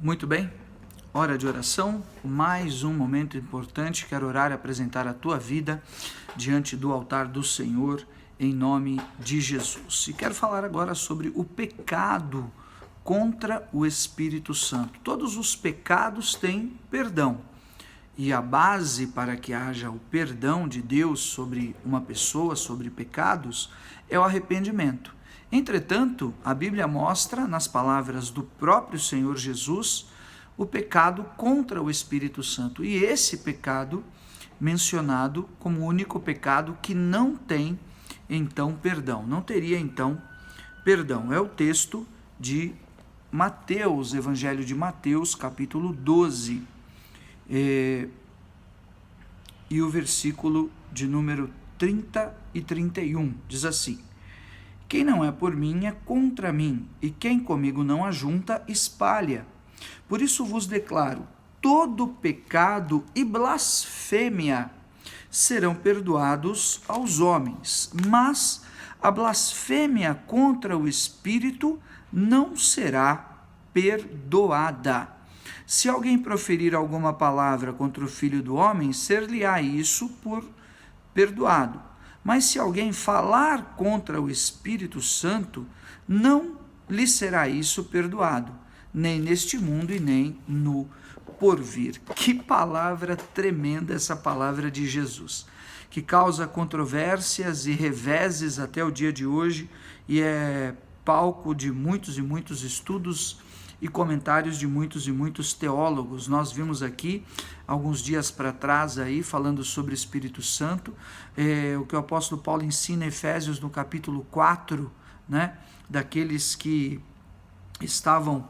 Muito bem, hora de oração, mais um momento importante. Quero orar e apresentar a tua vida diante do altar do Senhor, em nome de Jesus. E quero falar agora sobre o pecado contra o Espírito Santo. Todos os pecados têm perdão, e a base para que haja o perdão de Deus sobre uma pessoa, sobre pecados, é o arrependimento. Entretanto, a Bíblia mostra, nas palavras do próprio Senhor Jesus, o pecado contra o Espírito Santo. E esse pecado mencionado como o único pecado que não tem, então, perdão. Não teria, então, perdão. É o texto de Mateus, Evangelho de Mateus, capítulo 12, e o versículo de número 30 e 31. Diz assim: quem não é por mim é contra mim, e quem comigo não ajunta, espalha. Por isso vos declaro, todo pecado e blasfêmia serão perdoados aos homens, mas a blasfêmia contra o Espírito não será perdoada. Se alguém proferir alguma palavra contra o Filho do Homem, ser-lhe-á isso por perdoado. Mas se alguém falar contra o Espírito Santo, não lhe será isso perdoado, nem neste mundo e nem no porvir. Que palavra tremenda essa palavra de Jesus, que causa controvérsias e reveses até o dia de hoje, e é palco de muitos e muitos estudos e comentários de muitos e muitos teólogos. Nós vimos aqui, alguns dias para trás, aí, falando sobre o Espírito Santo, o que o apóstolo Paulo ensina em Efésios, no capítulo 4, né, daqueles que estavam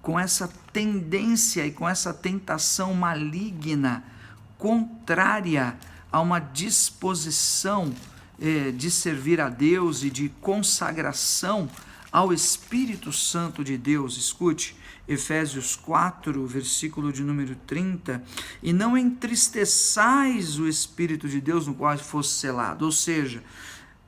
com essa tendência e com essa tentação maligna, contrária a uma disposição de servir a Deus e de consagração ao Espírito Santo de Deus. Escute, Efésios 4, versículo de número 30, e não entristeçais o Espírito de Deus no qual fosse selado, ou seja,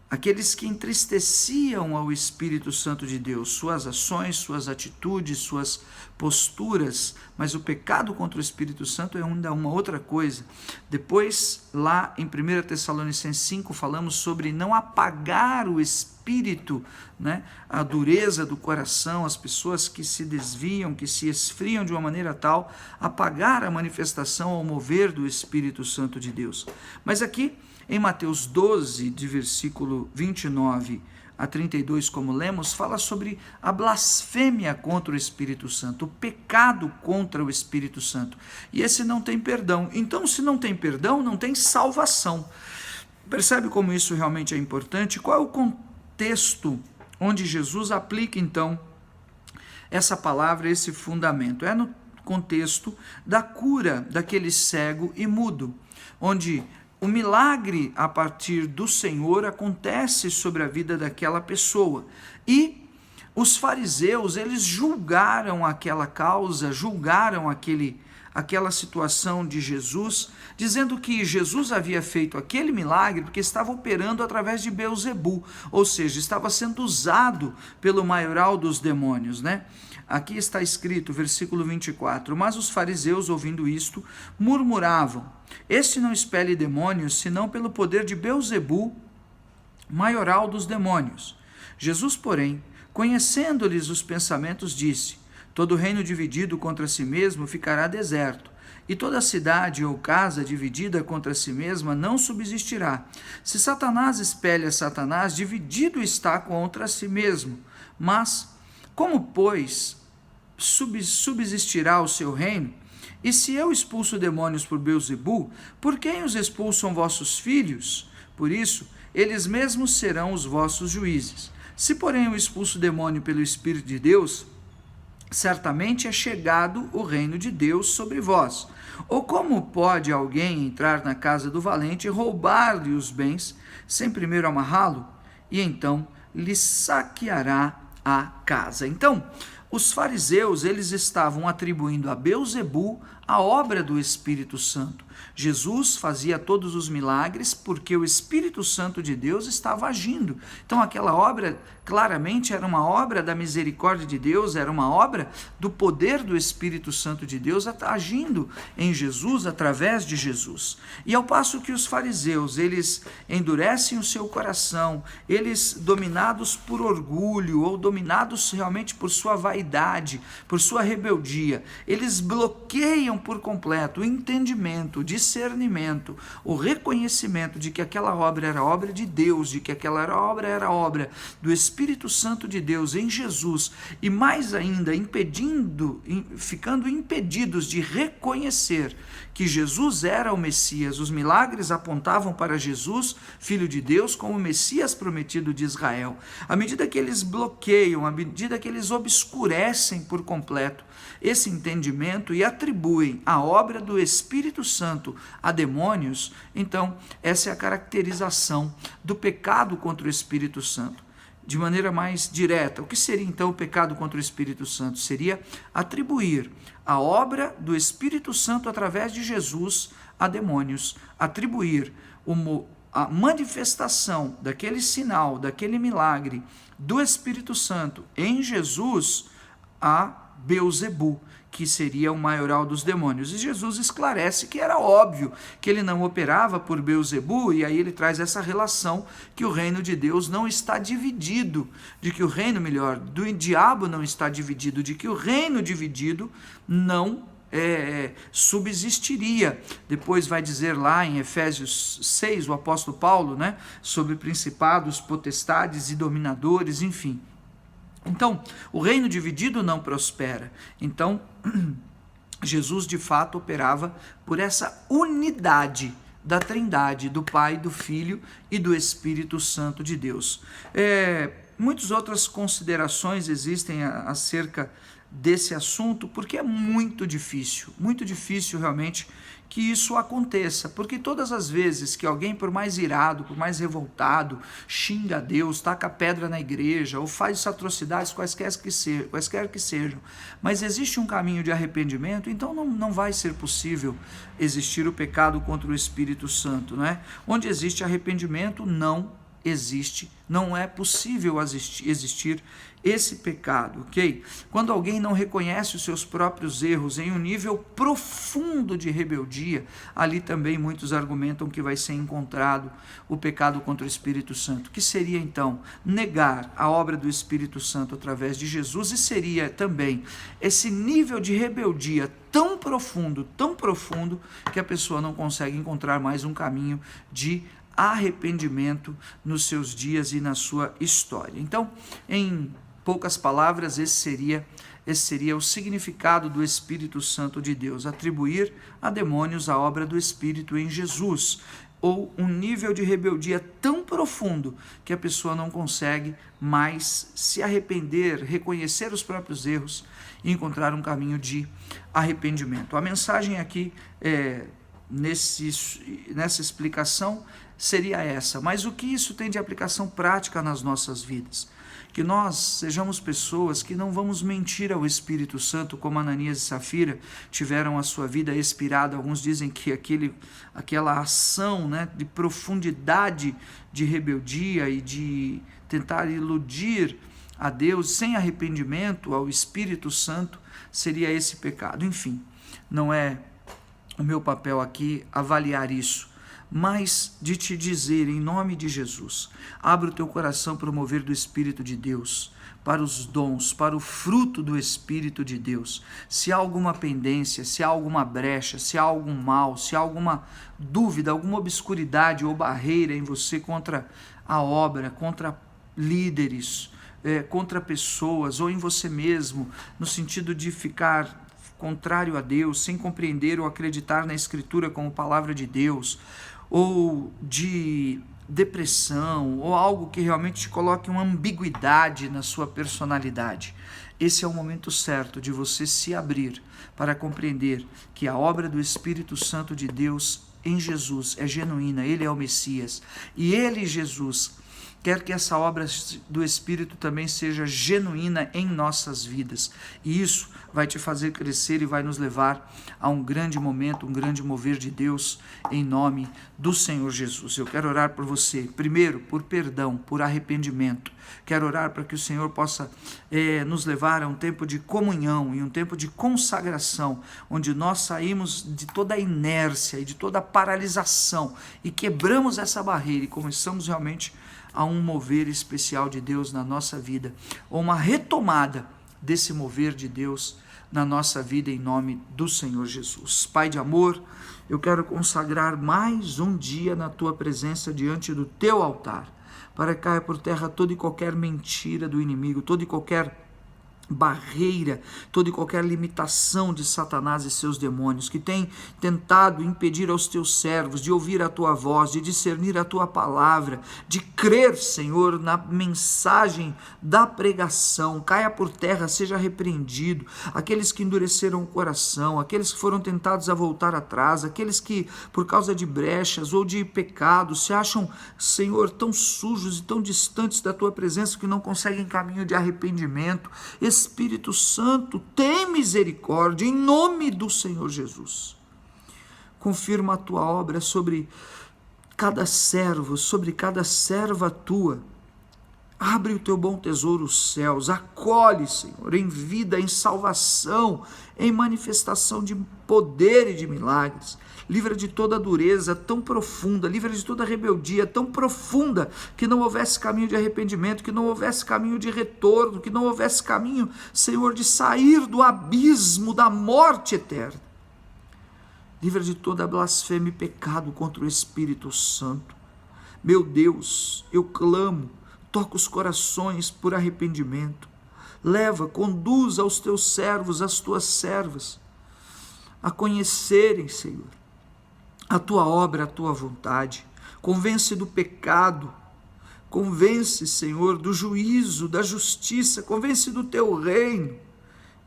aqueles que entristeciam ao Espírito Santo de Deus, suas ações, suas atitudes, suas posturas, mas o pecado contra o Espírito Santo é ainda uma outra coisa. Depois, lá em 1 Tessalonicenses 5, falamos sobre não apagar o Espírito, né? A dureza do coração, as pessoas que se desviam, que se esfriam de uma maneira tal, apagar a manifestação ao mover do Espírito Santo de Deus. Mas aqui, em Mateus 12, de versículo 29 a 32, como lemos, fala sobre a blasfêmia contra o Espírito Santo, o pecado contra o Espírito Santo. E esse não tem perdão. Então, se não tem perdão, não tem salvação. Percebe como isso realmente é importante? Qual é o contexto onde Jesus aplica, então, essa palavra, esse fundamento? É no contexto da cura daquele cego e mudo, onde o milagre a partir do Senhor acontece sobre a vida daquela pessoa. E os fariseus, eles julgaram aquela causa, julgaram aquela situação de Jesus, dizendo que Jesus havia feito aquele milagre porque estava operando através de Beelzebu, ou seja, estava sendo usado pelo maioral dos demônios, né? Aqui está escrito, versículo 24, mas os fariseus, ouvindo isto, murmuravam, este não expele demônios, senão pelo poder de Beelzebu, maioral dos demônios. Jesus, porém, conhecendo-lhes os pensamentos, disse, todo reino dividido contra si mesmo ficará deserto, e toda cidade ou casa dividida contra si mesma não subsistirá. Se Satanás espelha Satanás, dividido está contra si mesmo. Mas como, pois, subsistirá o seu reino? E se eu expulso demônios por Beelzebu, por quem os expulsam vossos filhos? Por isso, eles mesmos serão os vossos juízes. Se, porém, eu expulso demônio pelo Espírito de Deus, certamente é chegado o reino de Deus sobre vós. Ou como pode alguém entrar na casa do valente e roubar-lhe os bens, sem primeiro amarrá-lo? E então lhe saqueará a casa. Então, os fariseus, eles estavam atribuindo a Beelzebu a obra do Espírito Santo. Jesus fazia todos os milagres porque o Espírito Santo de Deus estava agindo. Então aquela obra claramente era uma obra da misericórdia de Deus, era uma obra do poder do Espírito Santo de Deus agindo em Jesus, através de Jesus. E ao passo que os fariseus, eles endurecem o seu coração, eles dominados por orgulho ou dominados realmente por sua vaidade, por sua rebeldia, eles bloqueiam por completo o entendimento, o discernimento, o reconhecimento de que aquela obra era obra de Deus, de que aquela obra era obra do Espírito Santo de Deus em Jesus, e mais ainda ficando impedidos de reconhecer que Jesus era o Messias. Os milagres apontavam para Jesus, Filho de Deus, como o Messias prometido de Israel. À medida que eles bloqueiam, à medida que eles obscurecem por completo esse entendimento e atribuem a obra do Espírito Santo a demônios, então essa é a caracterização do pecado contra o Espírito Santo. De maneira mais direta, o que seria então o pecado contra o Espírito Santo? Seria atribuir a obra do Espírito Santo através de Jesus a demônios, atribuir a manifestação daquele sinal, daquele milagre do Espírito Santo em Jesus a Beelzebu, que seria o maioral dos demônios. E Jesus esclarece que era óbvio que ele não operava por Beelzebu, e aí ele traz essa relação que o reino de Deus não está dividido, de que o reino, do diabo não está dividido, de que o reino dividido não subsistiria. Depois vai dizer lá em Efésios 6, o apóstolo Paulo, sobre principados, potestades e dominadores, enfim. Então, o reino dividido não prospera. Então, Jesus de fato operava por essa unidade da Trindade, do Pai, do Filho e do Espírito Santo de Deus. Muitas outras considerações existem acerca desse assunto, porque é muito difícil realmente que isso aconteça, porque todas as vezes que alguém, por mais irado, por mais revoltado, xinga a Deus, taca pedra na igreja, ou faz atrocidades quaisquer que sejam, mas existe um caminho de arrependimento, então não vai ser possível existir o pecado contra o Espírito Santo, Onde existe arrependimento, não é possível existir esse pecado, ok? Quando alguém não reconhece os seus próprios erros em um nível profundo de rebeldia, ali também muitos argumentam que vai ser encontrado o pecado contra o Espírito Santo, que seria então negar a obra do Espírito Santo através de Jesus, e seria também esse nível de rebeldia tão profundo, que a pessoa não consegue encontrar mais um caminho de arrependimento nos seus dias e na sua história. Então, em poucas palavras, esse seria o significado do Espírito Santo de Deus: atribuir a demônios a obra do Espírito em Jesus, ou um nível de rebeldia tão profundo que a pessoa não consegue mais se arrepender, reconhecer os próprios erros e encontrar um caminho de arrependimento. A mensagem aqui, nessa explicação, seria essa. Mas o que isso tem de aplicação prática nas nossas vidas? Que nós sejamos pessoas que não vamos mentir ao Espírito Santo, como Ananias e Safira tiveram a sua vida expirada. Alguns dizem que aquela ação de profundidade de rebeldia e de tentar iludir a Deus sem arrependimento ao Espírito Santo seria esse pecado. Enfim, não é o meu papel aqui avaliar isso, mas de te dizer, em nome de Jesus, abre o teu coração para o mover do Espírito de Deus, para os dons, para o fruto do Espírito de Deus. Se há alguma pendência, se há alguma brecha, se há algum mal, se há alguma dúvida, alguma obscuridade ou barreira em você contra a obra, contra líderes, contra pessoas, ou em você mesmo, no sentido de ficar contrário a Deus, sem compreender ou acreditar na Escritura como palavra de Deus, ou de depressão, ou algo que realmente te coloque uma ambiguidade na sua personalidade, esse é o momento certo de você se abrir para compreender que a obra do Espírito Santo de Deus em Jesus é genuína. Ele é o Messias, e ele, Jesus, quer que essa obra do Espírito também seja genuína em nossas vidas. E isso vai te fazer crescer e vai nos levar a um grande momento, um grande mover de Deus, em nome do Senhor Jesus. Eu quero orar por você, primeiro, por perdão, por arrependimento. Quero orar para que o Senhor possa nos levar a um tempo de comunhão e um tempo de consagração, onde nós saímos de toda a inércia e de toda a paralisação e quebramos essa barreira e começamos realmente a um mover especial de Deus na nossa vida, ou uma retomada desse mover de Deus na nossa vida, em nome do Senhor Jesus. Pai de amor, eu quero consagrar mais um dia na tua presença diante do teu altar, para que caia por terra toda e qualquer mentira do inimigo, toda e qualquer barreira, toda e qualquer limitação de Satanás e seus demônios, que tem tentado impedir aos teus servos de ouvir a tua voz, de discernir a tua palavra, de crer, Senhor, na mensagem da pregação. Caia por terra, seja repreendido. Aqueles que endureceram o coração, aqueles que foram tentados a voltar atrás, aqueles que, por causa de brechas ou de pecados, se acham, Senhor, tão sujos e tão distantes da tua presença que não conseguem caminho de arrependimento. Espírito Santo, tem misericórdia, em nome do Senhor Jesus. Confirma a tua obra sobre cada servo, sobre cada serva tua. Abre o teu bom tesouro os céus, acolhe, Senhor, em vida, em salvação, em manifestação de poder e de milagres. Livra de toda dureza tão profunda, livra de toda rebeldia tão profunda, que não houvesse caminho de arrependimento, que não houvesse caminho de retorno, que não houvesse caminho, Senhor, de sair do abismo da morte eterna. Livra de toda blasfêmia e pecado contra o Espírito Santo. Meu Deus, eu clamo, toca os corações por arrependimento. Leva, conduz aos teus servos, às tuas servas, a conhecerem, Senhor, a tua obra, a tua vontade. Convence do pecado, convence, Senhor, do juízo, da justiça, convence do teu reino.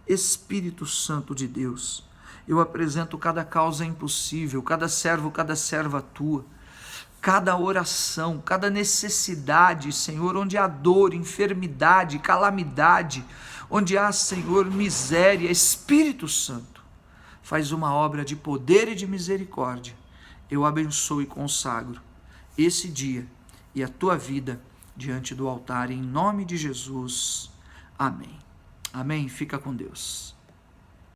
Espírito Santo de Deus, eu apresento cada causa impossível, cada servo, cada serva tua, cada oração, cada necessidade, Senhor, onde há dor, enfermidade, calamidade, onde há, Senhor, miséria. Espírito Santo, faz uma obra de poder e de misericórdia. Eu abençoo e consagro esse dia e a tua vida diante do altar, em nome de Jesus. Amém. Amém. Fica com Deus.